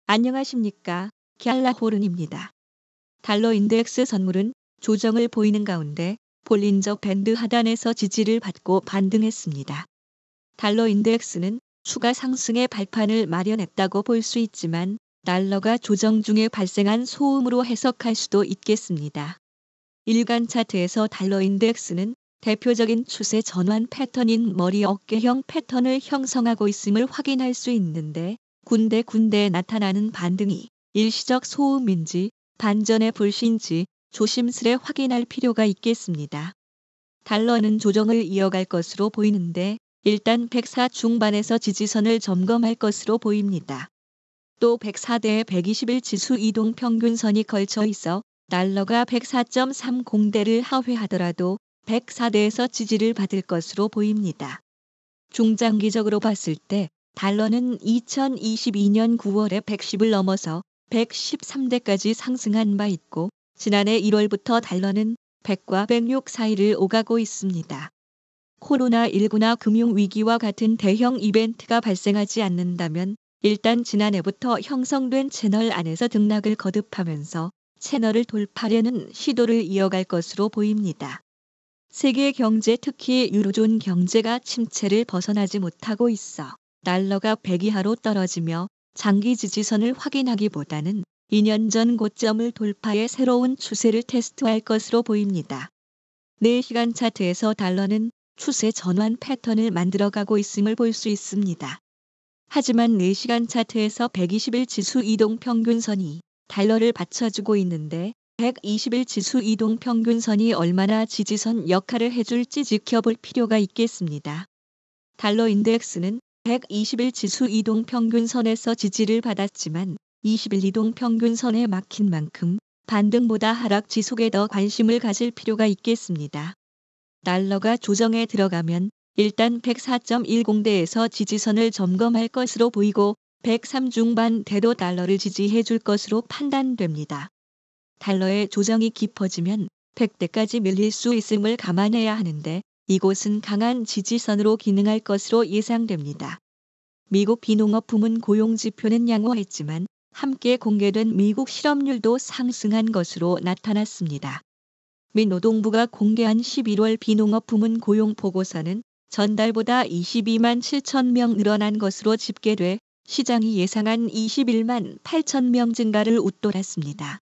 안녕하십니까. 갤라호른입니다. 달러 인덱스 선물은 조정을 보이는 가운데 볼린저 밴드 하단에서 지지를 받고 반등했습니다. 달러 인덱스는 추가 상승의 발판을 마련했다고 볼 수 있지만 달러가 조정 중에 발생한 소음으로 해석할 수도 있겠습니다. 일간 차트에서 달러 인덱스는 대표적인 추세 전환 패턴인 머리 어깨형 패턴을 형성하고 있음을 확인할 수 있는데 군데군데 나타나는 반등이 일시적 소음인지 반전의 불씨인지 조심스레 확인할 필요가 있겠습니다. 달러는 조정을 이어갈 것으로 보이는데 일단 104 중반에서 지지선을 점검할 것으로 보입니다. 또 104대 121 지수 이동 평균선이 걸쳐 있어 달러가 104.30대를 하회하더라도 104대에서 지지를 받을 것으로 보입니다. 중장기적으로 봤을 때 달러는 2022년 9월에 110을 넘어서 113대까지 상승한 바 있고 지난해 1월부터 달러는 100과 106 사이를 오가고 있습니다. 코로나19나 금융위기와 같은 대형 이벤트가 발생하지 않는다면 일단 지난해부터 형성된 채널 안에서 등락을 거듭하면서 채널을 돌파하려는 시도를 이어갈 것으로 보입니다. 세계 경제 특히 유로존 경제가 침체를 벗어나지 못하고 있어 달러가 100 이하로 떨어지며 장기 지지선을 확인하기보다는 2년 전 고점을 돌파해 새로운 추세를 테스트할 것으로 보입니다. 4시간 차트에서 달러는 추세 전환 패턴을 만들어가고 있음을 볼 수 있습니다. 하지만 4시간 차트에서 121 지수 이동 평균선이 달러를 받쳐주고 있는데 121 지수 이동 평균선이 얼마나 지지선 역할을 해줄지 지켜볼 필요가 있겠습니다. 달러 인덱스는 121 지수 이동 평균선에서 지지를 받았지만 21 이동 평균선에 막힌 만큼 반등보다 하락 지속에 더 관심을 가질 필요가 있겠습니다. 달러가 조정에 들어가면 일단 104.10대에서 지지선을 점검할 것으로 보이고 103 중반대도 달러를 지지해 줄 것으로 판단됩니다. 달러의 조정이 깊어지면 100대까지 밀릴 수 있음을 감안해야 하는데 이곳은 강한 지지선으로 기능할 것으로 예상됩니다. 미국 비농업 부문 고용지표는 양호했지만 함께 공개된 미국 실업률도 상승한 것으로 나타났습니다. 미 노동부가 공개한 11월 비농업 부문 고용 보고서는 전달보다 22만 7천 명 늘어난 것으로 집계돼 시장이 예상한 21만 8천 명 증가를 웃돌았습니다.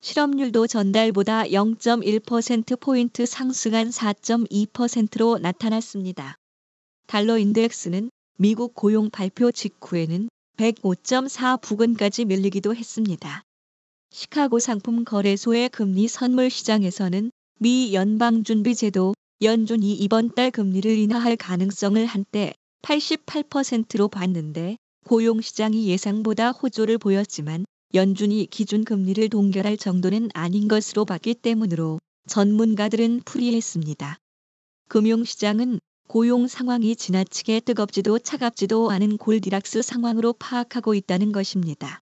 실업률도 전달보다 0.1%포인트 상승한 4.2%로 나타났습니다. 달러 인덱스는 미국 고용 발표 직후에는 105.4 부근까지 밀리기도 했습니다. 시카고 상품 거래소의 금리 선물 시장에서는 미 연방준비제도 연준이 이번 달 금리를 인하할 가능성을 한때 88%로 봤는데 고용시장이 예상보다 호조를 보였지만 연준이 기준금리를 동결할 정도는 아닌 것으로 봤기 때문으로 전문가들은 풀이했습니다. 금융시장은 고용 상황이 지나치게 뜨겁지도 차갑지도 않은 골디락스 상황으로 파악하고 있다는 것입니다.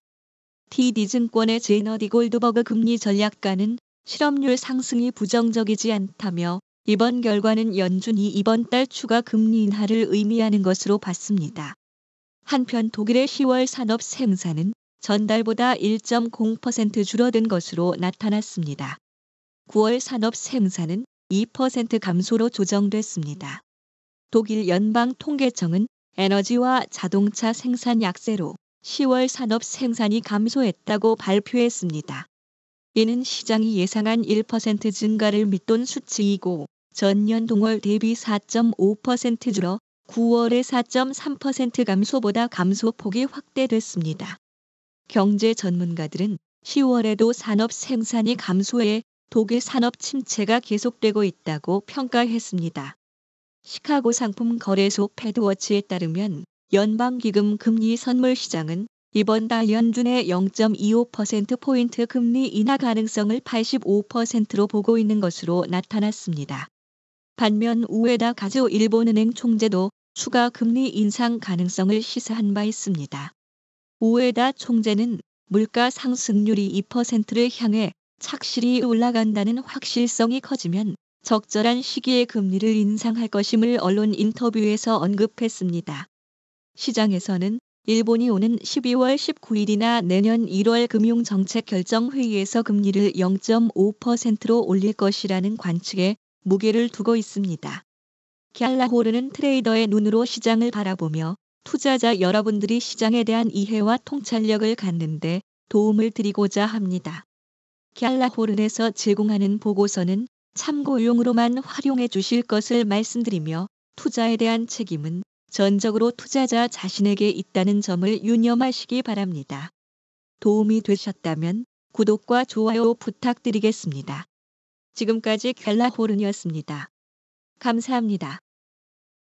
TD증권의 제너디 골드버그 금리 전략가는 실업률 상승이 부정적이지 않다며 이번 결과는 연준이 이번 달 추가 금리 인하를 의미하는 것으로 봤습니다. 한편 독일의 10월 산업 생산은 전달보다 1.0% 줄어든 것으로 나타났습니다. 9월 산업 생산은 2% 감소로 조정됐습니다. 독일 연방통계청은 에너지와 자동차 생산 약세로 10월 산업 생산이 감소했다고 발표했습니다. 이는 시장이 예상한 1% 증가를 밑돈 수치이고 전년 동월 대비 4.5% 줄어 9월의 4.3% 감소보다 감소폭이 확대됐습니다. 경제 전문가들은 10월에도 산업 생산이 감소해 독일 산업 침체가 계속되고 있다고 평가했습니다. 시카고 상품 거래소 패드워치에 따르면 연방기금 금리 선물 시장은 이번 달 연준의 0.25%포인트 금리 인하 가능성을 85%로 보고 있는 것으로 나타났습니다. 반면 우에다 가즈오 일본은행 총재도 추가 금리 인상 가능성을 시사한 바 있습니다. 우에다 총재는 물가 상승률이 2%를 향해 착실히 올라간다는 확실성이 커지면 적절한 시기에 금리를 인상할 것임을 언론 인터뷰에서 언급했습니다. 시장에서는 일본이 오는 12월 19일이나 내년 1월 금융정책결정회의에서 금리를 0.5%로 올릴 것이라는 관측에 무게를 두고 있습니다. 갤라호르는 트레이더의 눈으로 시장을 바라보며 투자자 여러분들이 시장에 대한 이해와 통찰력을 갖는데 도움을 드리고자 합니다. 갤라호른에서 제공하는 보고서는 참고용으로만 활용해 주실 것을 말씀드리며 투자에 대한 책임은 전적으로 투자자 자신에게 있다는 점을 유념하시기 바랍니다. 도움이 되셨다면 구독과 좋아요 부탁드리겠습니다. 지금까지 갤라호른이었습니다. 감사합니다.